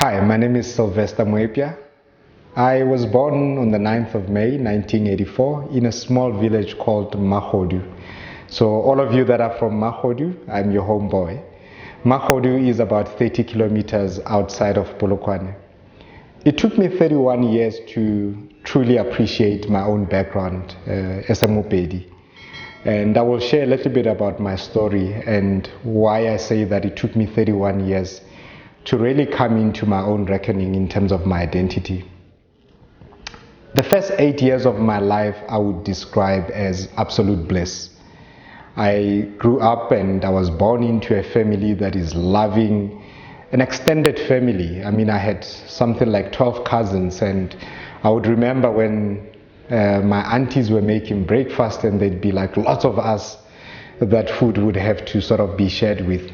Hi, my name is Sylvester Mashilo. I was born on the 9th of May 1984 in a small village called Magodu. So all of you that are from Magodu, I'm your homeboy. Magodu is about 30 kilometers outside of Polokwane. It took me 31 years to truly appreciate my own background as a Mopedi. And I will share a little bit about my story and why I say that it took me 31 years to really come into my own reckoning in terms of my identity. The first 8 years of my life I would describe as absolute bliss. I grew up and I was born into a family that is loving, an extended family. I mean, I had something like 12 cousins, and I would remember when my aunties were making breakfast and there'd be like lots of us that food would have to sort of be shared with.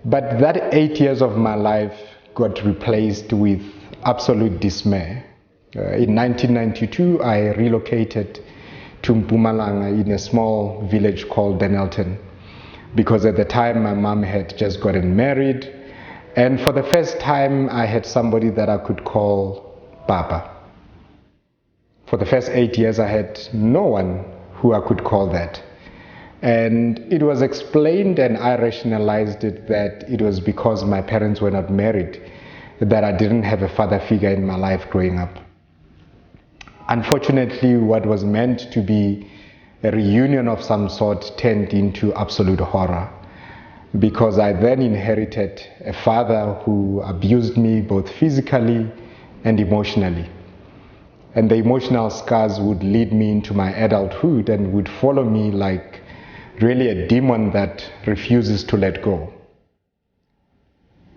But that 8 years of my life got replaced with absolute dismay. In 1992, I relocated to Mpumalanga in a small village called Denelton, because at the time my mom had just gotten married, and for the first time I had somebody that I could call Papa. For the first 8 years I had no one who I could call that. And it was explained, and I rationalized it, that it was because my parents were not married, that I didn't have a father figure in my life growing up. Unfortunately, what was meant to be a reunion of some sort turned into absolute horror, because I then inherited a father who abused me both physically and emotionally. And the emotional scars would lead me into my adulthood and would follow me like really a demon that refuses to let go.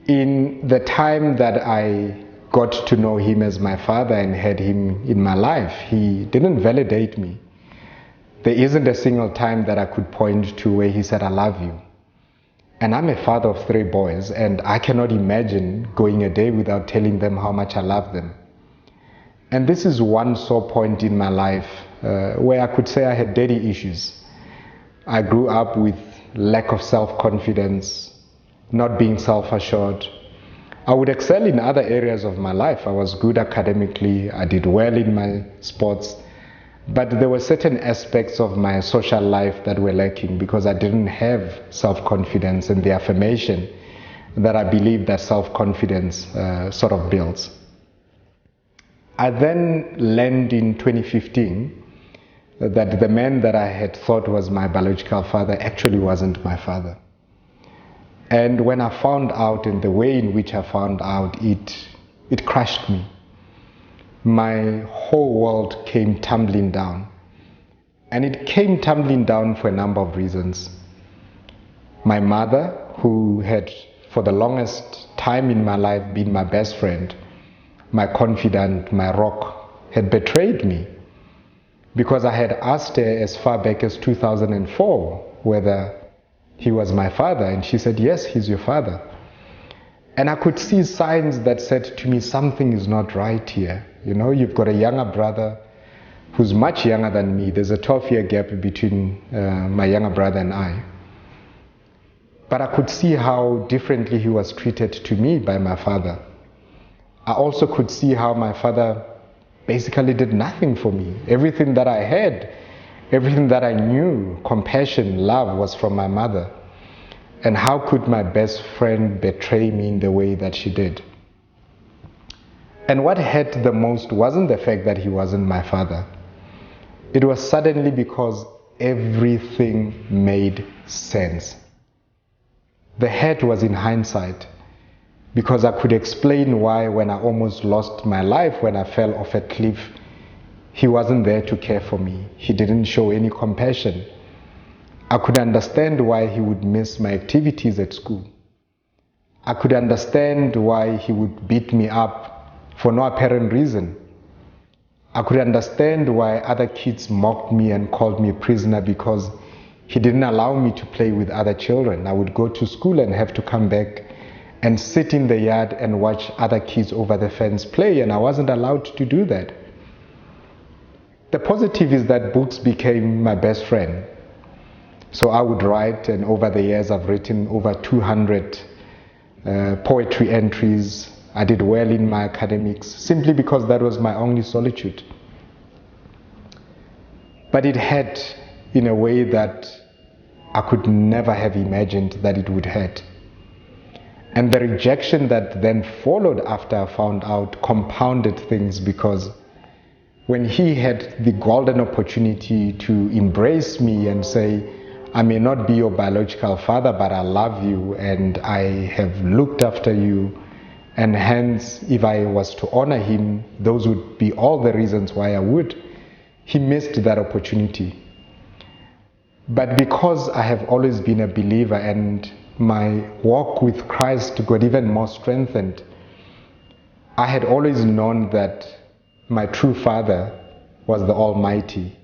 In the time that I got to know him as my father and had him in my life, he didn't validate me. There isn't a single time that I could point to where he said, "I love you." And I'm a father of 3 boys, and I cannot imagine going a day without telling them how much I love them. And this is one sore point in my life where I could say I had daddy issues. I grew up with lack of self-confidence, not being self-assured. I would excel in other areas of my life. I was good academically, I did well in my sports, but there were certain aspects of my social life that were lacking because I didn't have self-confidence and the affirmation that I believe that self-confidence sort of builds. I then learned in 2015 that the man that I had thought was my biological father actually wasn't my father. And when I found out, and the way in which I found out, it crushed me. My whole world came tumbling down. And it came tumbling down for a number of reasons. My mother, who had for the longest time in my life been my best friend, my confidant, my rock, had betrayed me, because I had asked her as far back as 2004 whether he was my father, and she said, "Yes, he's your father." And I could see signs that said to me, something is not right here. You know, you've got a younger brother who's much younger than me. There's a 12-year gap between my younger brother and I. But I could see how differently he was treated to me by my father. I also could see how my father basically did nothing for me. Everything that I had, everything that I knew, compassion, love, was from my mother. And how could my best friend betray me in the way that she did? And what hurt the most wasn't the fact that he wasn't my father. It was suddenly because everything made sense. The hurt was in hindsight, because I could explain why when I almost lost my life, when I fell off a cliff, he wasn't there to care for me. He didn't show any compassion. I could understand why he would miss my activities at school. I could understand why he would beat me up for no apparent reason. I could understand why other kids mocked me and called me a prisoner, because he didn't allow me to play with other children. I would go to school and have to come back and sit in the yard and watch other kids over the fence play, and I wasn't allowed to do that. The positive is that books became my best friend. So I would write, and over the years I've written over 200 poetry entries. I did well in my academics, simply because that was my only solitude. But it hurt in a way that I could never have imagined that it would hurt. And the rejection that then followed after I found out compounded things, because when he had the golden opportunity to embrace me and say, I may not be your biological father, but I love you and I have looked after you, and hence if I was to honor him, those would be all the reasons why I would, he missed that opportunity. But because I have always been a believer and my walk with Christ got even more strengthened, I had always known that my true father was the Almighty,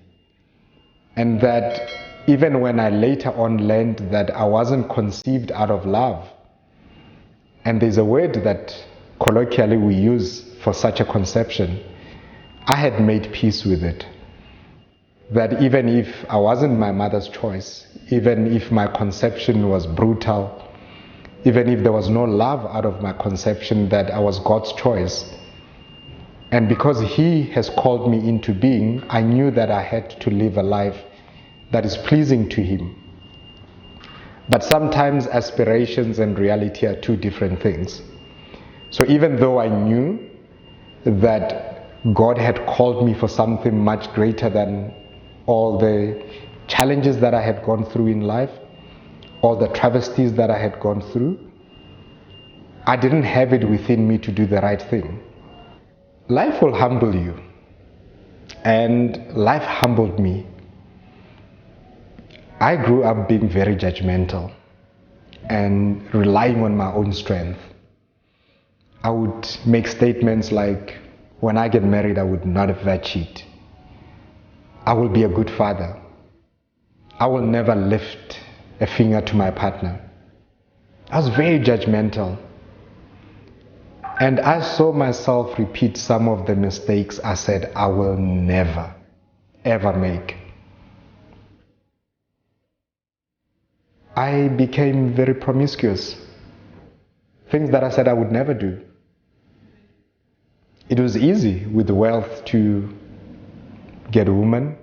and that even when I later on learned that I wasn't conceived out of love, and there's a word that colloquially we use for such a conception, I had made peace with it. That even if I wasn't my mother's choice, even if my conception was brutal, even if there was no love out of my conception, that I was God's choice. And because he has called me into being, I knew that I had to live a life that is pleasing to him. But sometimes aspirations and reality are two different things. So even though I knew that God had called me for something much greater than all the challenges that I had gone through in life, all the travesties that I had gone through, I didn't have it within me to do the right thing. Life will humble you, and life humbled me. I grew up being very judgmental and relying on my own strength. I would make statements like, when I get married, I would not ever cheat. I will be a good father. I will never lift a finger to my partner. I was very judgmental. And I saw myself repeat some of the mistakes I said I will never, ever make. I became very promiscuous. Things that I said I would never do. It was easy with wealth to get a woman,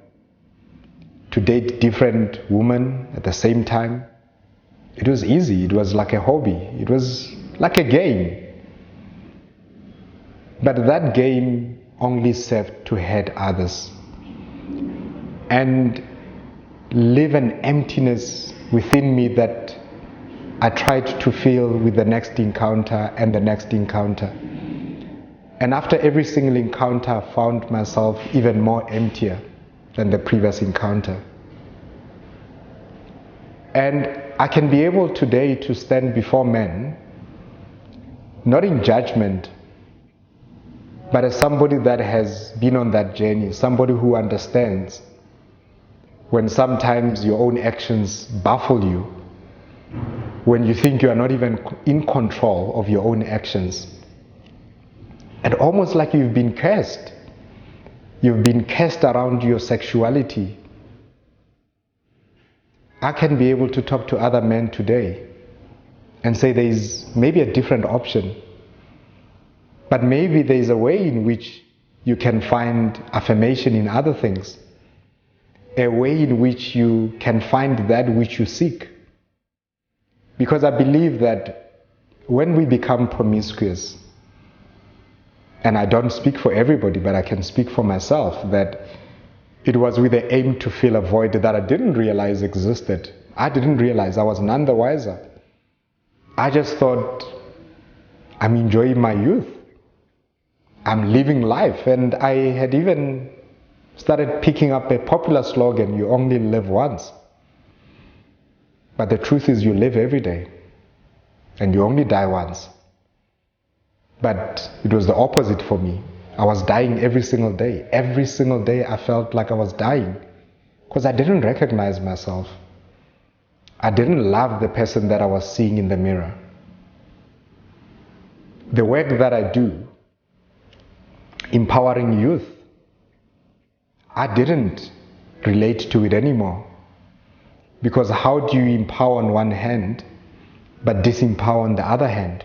to date different women at the same time. It was easy. It was like a hobby. It was like a game. But that game only served to hurt others and leave an emptiness within me that I tried to fill with the next encounter and the next encounter. And after every single encounter, I found myself even more emptier than the previous encounter. And I can be able today to stand before men, not in judgment, but as somebody that has been on that journey, somebody who understands when sometimes your own actions baffle you, when you think you are not even in control of your own actions, and almost like you've been cursed. You've been cursed around your sexuality. I can be able to talk to other men today and say there is maybe a different option. But maybe there is a way in which you can find affirmation in other things. A way in which you can find that which you seek. Because I believe that when we become promiscuous, and I don't speak for everybody, but I can speak for myself, that it was with the aim to fill a void that I didn't realize existed. I didn't realize. I was none the wiser. I just thought, I'm enjoying my youth. I'm living life. And I had even started picking up a popular slogan, you only live once. But the truth is you live every day. And you only die once. But it was the opposite for me. I was dying every single day. Every single day I felt like I was dying. Because I didn't recognize myself. I didn't love the person that I was seeing in the mirror. The work that I do, empowering youth, I didn't relate to it anymore. Because how do you empower on one hand, but disempower on the other hand?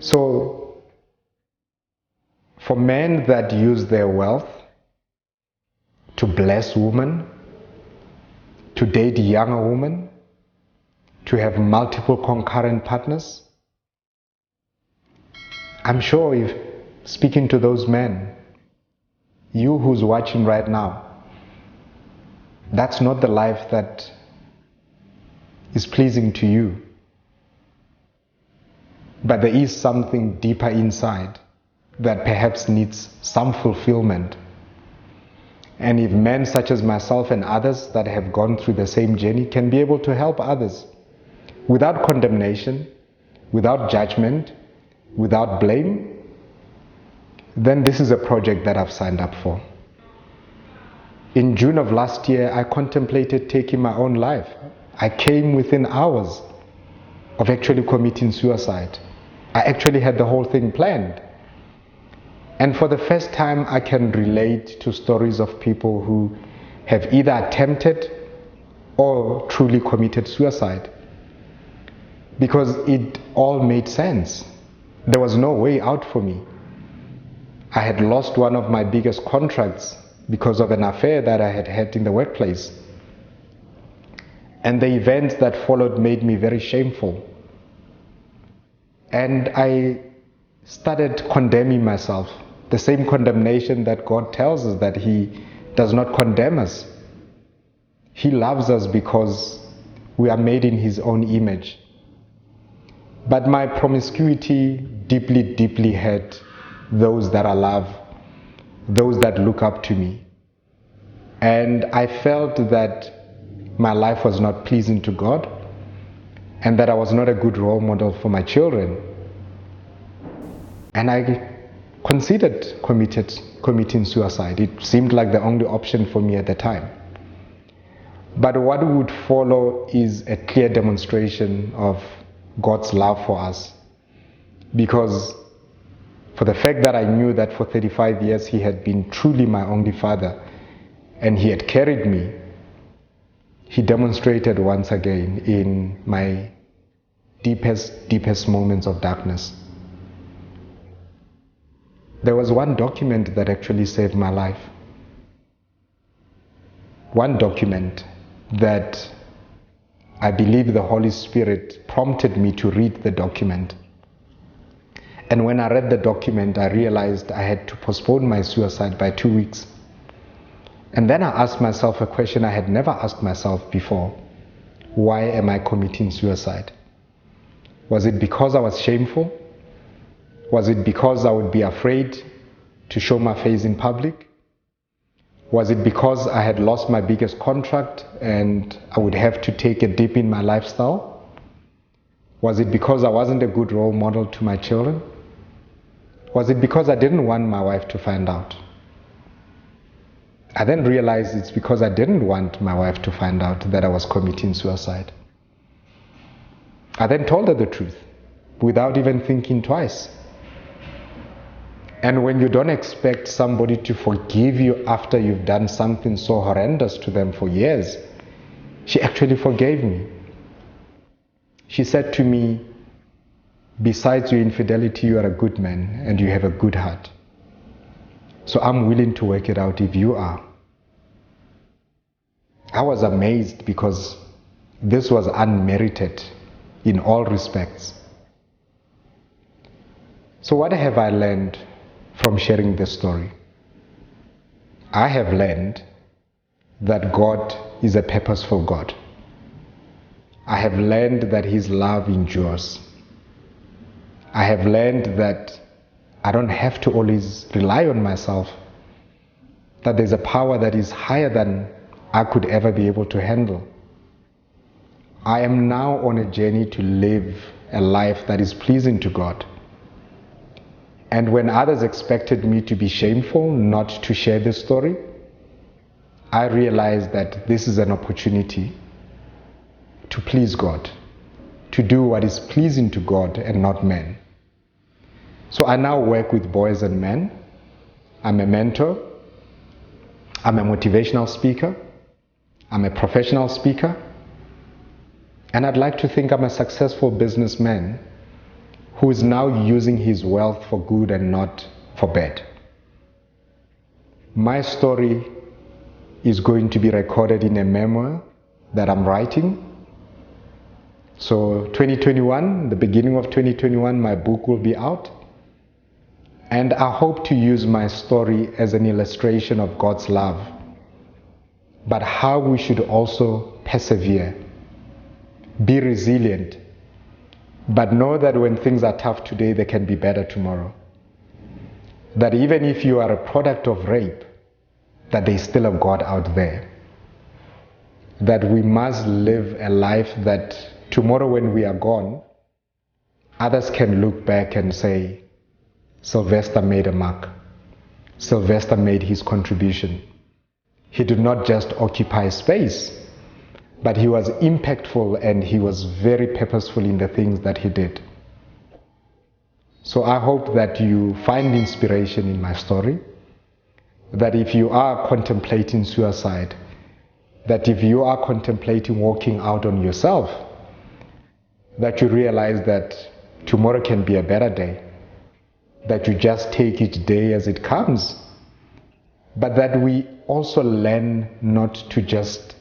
So, for men that use their wealth to bless women, to date younger women, to have multiple concurrent partners, I'm sure if speaking to those men, you who's watching right now, that's not the life that is pleasing to you. But there is something deeper inside that perhaps needs some fulfillment. And if men such as myself and others that have gone through the same journey can be able to help others without condemnation, without judgment, without blame, then this is a project that I've signed up for. In June of last year, I contemplated taking my own life. I came within hours of actually committing suicide. I actually had the whole thing planned. And for the first time, I can relate to stories of people who have either attempted or truly committed suicide. Because it all made sense. There was no way out for me. I had lost one of my biggest contracts because of an affair that I had had in the workplace. And the events that followed made me very shameful. And I started condemning myself. The same condemnation that God tells us that He does not condemn us. He loves us because we are made in His own image. But my promiscuity deeply, deeply hurt those that I love, those that look up to me. And I felt that my life was not pleasing to God and that I was not a good role model for my children. And I considered committing suicide. It seemed like the only option for me at the time. But what would follow is a clear demonstration of God's love for us. Because for the fact that I knew that for 35 years He had been truly my only father and He had carried me, He demonstrated once again in my deepest moments of darkness. There was one document that actually saved my life. One document that I believe the Holy Spirit prompted me to read the document. And when I read the document, I realized I had to postpone my suicide by 2 weeks. And then I asked myself a question I had never asked myself before. Why am I committing suicide? Was it because I was shameful? Was it because I would be afraid to show my face in public? Was it because I had lost my biggest contract and I would have to take a dip in my lifestyle? Was it because I wasn't a good role model to my children? Was it because I didn't want my wife to find out? I then realized it's because I didn't want my wife to find out that I was committing suicide. I then told her the truth without even thinking twice. And when you don't expect somebody to forgive you after you've done something so horrendous to them for years, she actually forgave me. She said to me, besides your infidelity, you are a good man and you have a good heart. So I'm willing to work it out if you are. I was amazed because this was unmerited in all respects. So what have I learned from sharing this story? I have learned that God is a purposeful God. I have learned that His love endures. I have learned that I don't have to always rely on myself, that there's a power that is higher than I could ever be able to handle. I am now on a journey to live a life that is pleasing to God. And when others expected me to be shameful, not to share this story, I realized that this is an opportunity to please God, to do what is pleasing to God and not men. So I now work with boys and men. I'm a mentor. I'm a motivational speaker. I'm a professional speaker. And I'd like to think I'm a successful businessman who is now using his wealth for good and not for bad. My story is going to be recorded in a memoir that I'm writing. So 2021, the beginning of 2021, my book will be out. And I hope to use my story as an illustration of God's love, but how we should also persevere, be resilient, but know that when things are tough today, they can be better tomorrow. That even if you are a product of rape, that there is still a God out there. That we must live a life that tomorrow when we are gone, others can look back and say, Sylvester made a mark. Sylvester made his contribution. He did not just occupy space, but he was impactful and he was very purposeful in the things that he did. So I hope that you find inspiration in my story, that if you are contemplating suicide, that if you are contemplating walking out on yourself, that you realize that tomorrow can be a better day, that you just take each day as it comes, but that we also learn not to just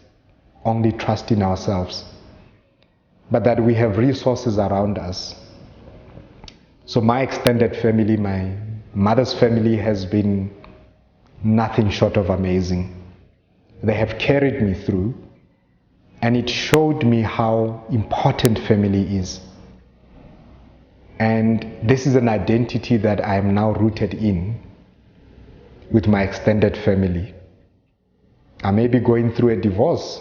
only trust in ourselves, but that we have resources around us. So my extended family, my mother's family, has been nothing short of amazing. They have carried me through, and it showed me how important family is. And this is an identity that I am now rooted in with my extended family. I may be going through a divorce,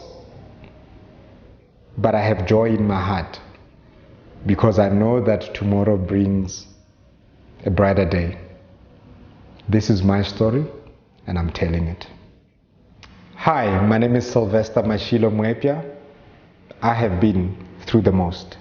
but I have joy in my heart because I know that tomorrow brings a brighter day. This is my story, and I'm telling it. Hi, my name is Sylvester Mashilo. I have been through the most.